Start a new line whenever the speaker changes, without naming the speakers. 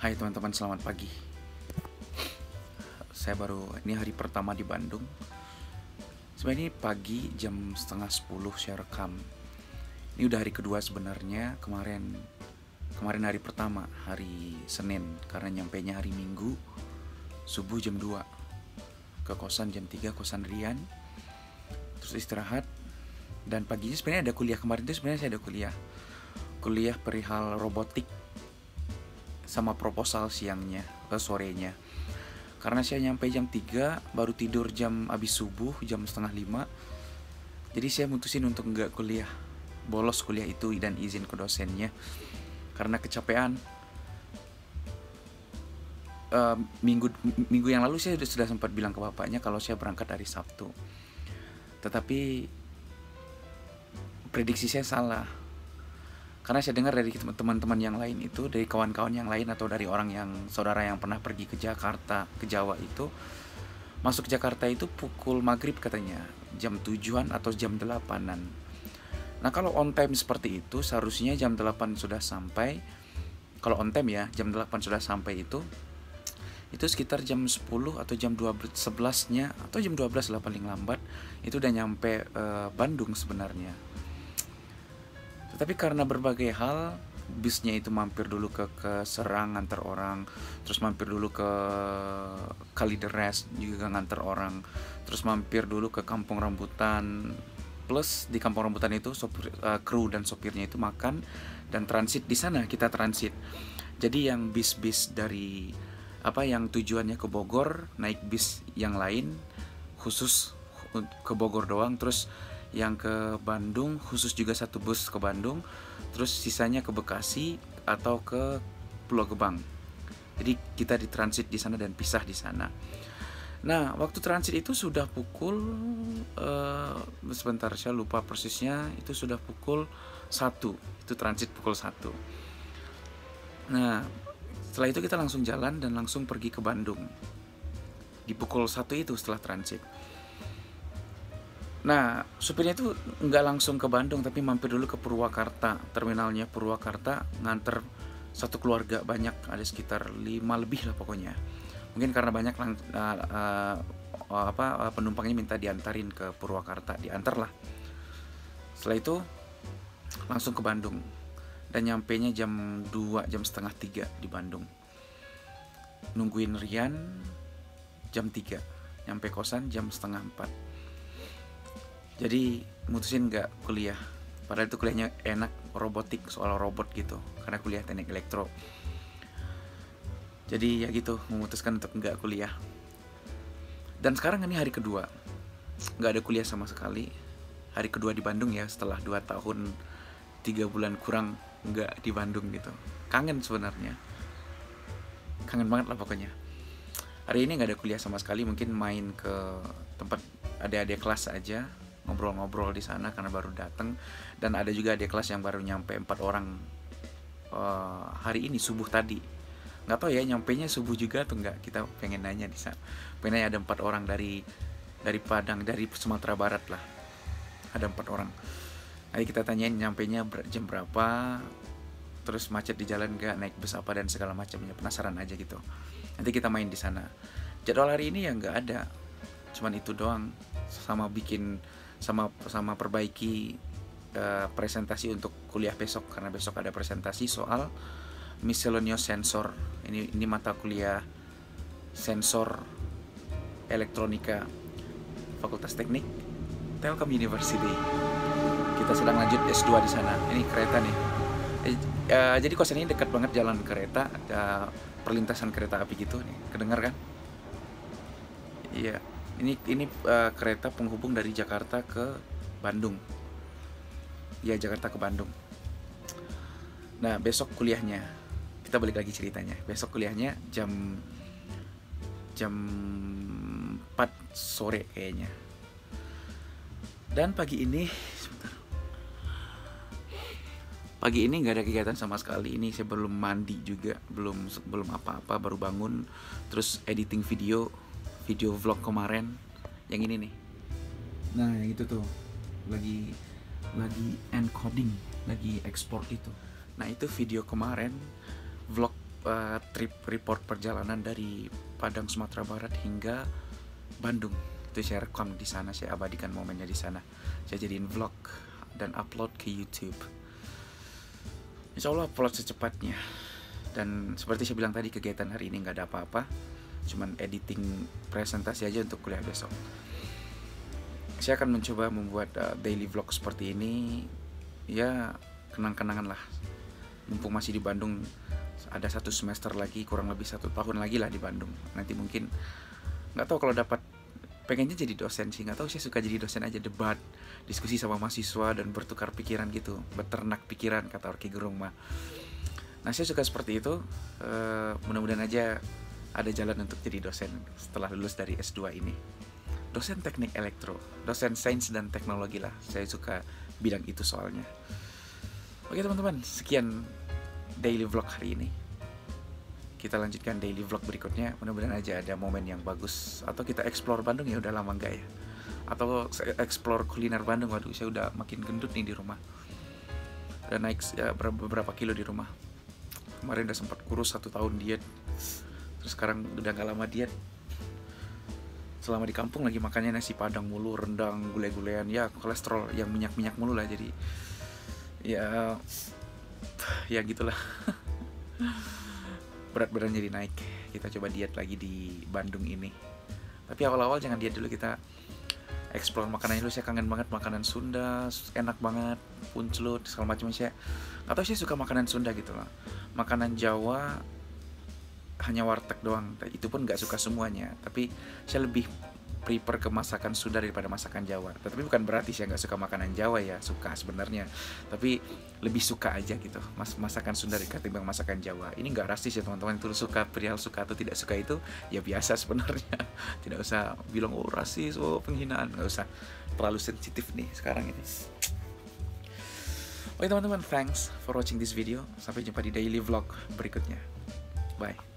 Hai teman-teman, selamat pagi. Ini hari pertama di Bandung. Sebenarnya ini pagi jam setengah 10 saya rekam. Ini udah hari kedua sebenarnya. Kemarin hari pertama, hari Senin, karena nyampainya hari Minggu subuh jam 2 ke kosan, jam 3 kosan Rian, terus istirahat. Dan paginya sebenarnya ada kuliah. Kemarin itu sebenarnya saya ada kuliah perihal robotik sama proposal sorenya. Karena saya nyampe jam 3, baru tidur abis subuh jam setengah 5. Jadi saya mutusin untuk nggak kuliah, bolos kuliah itu dan izin ke dosennya karena kecapean. Minggu yang lalu saya sudah sempat bilang ke bapaknya kalau saya berangkat hari Sabtu, tetapi prediksi saya salah. Karena saya dengar dari teman-teman yang lain itu, dari kawan-kawan yang lain atau dari saudara yang pernah pergi ke Jakarta, ke Jawa itu, masuk Jakarta itu pukul maghrib katanya, jam 7-an atau jam 8-an. Nah kalau on time seperti itu, seharusnya jam 8 sudah sampai. Kalau on time ya, jam 8 sudah sampai itu sekitar jam 10 atau jam 11-nya, atau jam 12 lah paling lambat, itu udah nyampe Bandung sebenarnya. Tapi karena berbagai hal, bisnya itu mampir dulu ke Serang nganter orang, terus mampir dulu ke Kalideres juga nganter orang, terus mampir dulu ke Kampung Rambutan. Plus di Kampung Rambutan itu kru dan sopirnya itu makan dan transit di sana, kita transit. Jadi yang bis-bis dari yang tujuannya ke Bogor naik bis yang lain khusus ke Bogor doang, terus yang ke Bandung khusus juga satu bus ke Bandung, terus sisanya ke Bekasi atau ke Pulau Gebang. Jadi kita ditransit di sana dan pisah di sana. Nah, waktu transit itu sudah pukul sebentar saya lupa persisnya, itu sudah pukul 1. Itu transit pukul 1. Nah, setelah itu kita langsung jalan dan langsung pergi ke Bandung. Di pukul 1 itu setelah transit. Nah, supirnya itu nggak langsung ke Bandung, tapi mampir dulu ke Purwakarta, terminalnya Purwakarta, nganter satu keluarga banyak, ada sekitar 5 lebih lah pokoknya. Mungkin karena banyak penumpangnya minta diantarin ke Purwakarta, diantar lah. Setelah itu langsung ke Bandung dan nyampainya jam 2, jam setengah 3 di Bandung. Nungguin Rian jam 3, nyampe kosan jam setengah 4. Jadi mutusin gak kuliah. Padahal itu kuliahnya enak, robotik, soal robot gitu, karena kuliah teknik elektro. Jadi ya gitu, memutuskan untuk gak kuliah. Dan sekarang ini hari kedua, gak ada kuliah sama sekali. Hari kedua di Bandung ya, setelah 2 tahun 3 bulan kurang gak di Bandung gitu. Kangen sebenarnya, kangen banget lah pokoknya. Hari ini gak ada kuliah sama sekali, mungkin main ke tempat adik-adik kelas aja, ngobrol-ngobrol di sana karena baru datang. Dan ada juga adik kelas yang baru nyampe 4 orang hari ini subuh tadi. Nggak tahu ya nyampainya subuh juga atau enggak, kita pengen nanya di sana. Pengen nanya, ada 4 orang dari Padang, dari Sumatera Barat lah, ada 4 orang. Nanti kita tanyain nyampainya jam berapa, terus macet di jalan nggak, naik bus apa dan segala macamnya, penasaran aja gitu. Nanti kita main di sana. Jadwal hari ini ya nggak ada, cuman itu doang, sama perbaiki presentasi untuk kuliah besok, karena besok ada presentasi soal miscellaneous sensor. Ini mata kuliah sensor elektronika Fakultas Teknik Telkom University. Kita sedang lanjut S2 di sana. Ini kereta nih. Jadi kosan ini dekat banget jalan kereta, perlintasan kereta api gitu nih. Kedengar kan? Iya. Ini kereta penghubung dari Jakarta ke Bandung. Ya, Jakarta ke Bandung. Nah, besok kuliahnya, kita balik lagi ceritanya. Besok kuliahnya jam 4 sore kayaknya. Dan pagi ini nggak ada kegiatan sama sekali. Ini saya belum mandi juga, belum apa-apa, baru bangun, terus editing video vlog kemarin yang ini nih. Nah, yang itu tuh lagi encoding, lagi ekspor itu. Nah, itu video kemarin, vlog trip report perjalanan dari Padang Sumatera Barat hingga Bandung. Itu saya rekam di sana, saya abadikan momennya di sana. Saya jadiin vlog dan upload ke YouTube. Insya Allah upload secepatnya. Dan seperti saya bilang tadi, kegiatan hari ini nggak ada apa-apa, cuman editing presentasi aja untuk kuliah besok. Saya akan mencoba membuat daily vlog seperti ini, ya kenang-kenangan lah. Mumpung masih di Bandung, ada 1 semester lagi, kurang lebih 1 tahun lagi lah di Bandung. Nanti mungkin nggak tahu kalau dapat, pengennya jadi dosen sih, nggak tahu, saya suka jadi dosen aja, debat, diskusi sama mahasiswa dan bertukar pikiran gitu, beternak pikiran kata Orki Gerung mah. Nah saya suka seperti itu. Mudah-mudahan aja ada jalan untuk jadi dosen setelah lulus dari S2 ini. Dosen teknik elektro, dosen sains dan teknologi lah, saya suka bidang itu soalnya. Oke teman-teman, sekian daily vlog hari ini. Kita lanjutkan daily vlog berikutnya. Mudah-mudahan aja ada momen yang bagus. Atau kita explore Bandung, ya udah lama enggak ya. Atau explore kuliner Bandung. Waduh, saya udah makin gendut nih di rumah. Udah naik ya, beberapa kilo di rumah. Kemarin udah sempat kurus 1 tahun diet. Terus sekarang udah gak lama diet. Selama di kampung lagi makannya nasi padang mulu, rendang, gulai-gulean, ya kolesterol yang minyak-minyak mulu lah. Jadi ya gitulah. Berat badan jadi naik. Kita coba diet lagi di Bandung ini. Tapi awal-awal jangan diet dulu, kita explore makanannya dulu. Saya kangen banget makanan Sunda, enak banget, puncelut segala macam. Saya atau saya suka makanan Sunda gitu loh. Makanan Jawa hanya warteg doang, itu pun nggak suka semuanya. Tapi saya lebih prefer ke masakan Sunda daripada masakan Jawa. Tapi bukan berarti saya nggak suka makanan Jawa ya, suka sebenarnya. Tapi lebih suka aja gitu masakan Sunda ketimbang masakan Jawa. Ini nggak rasis ya teman-teman, itu suka perihal suka atau tidak suka itu ya biasa sebenarnya. Tidak usah bilang oh rasis, oh penghinaan, nggak usah terlalu sensitif nih sekarang ini. Oke teman-teman, thanks for watching this video. Sampai jumpa di daily vlog berikutnya. Bye.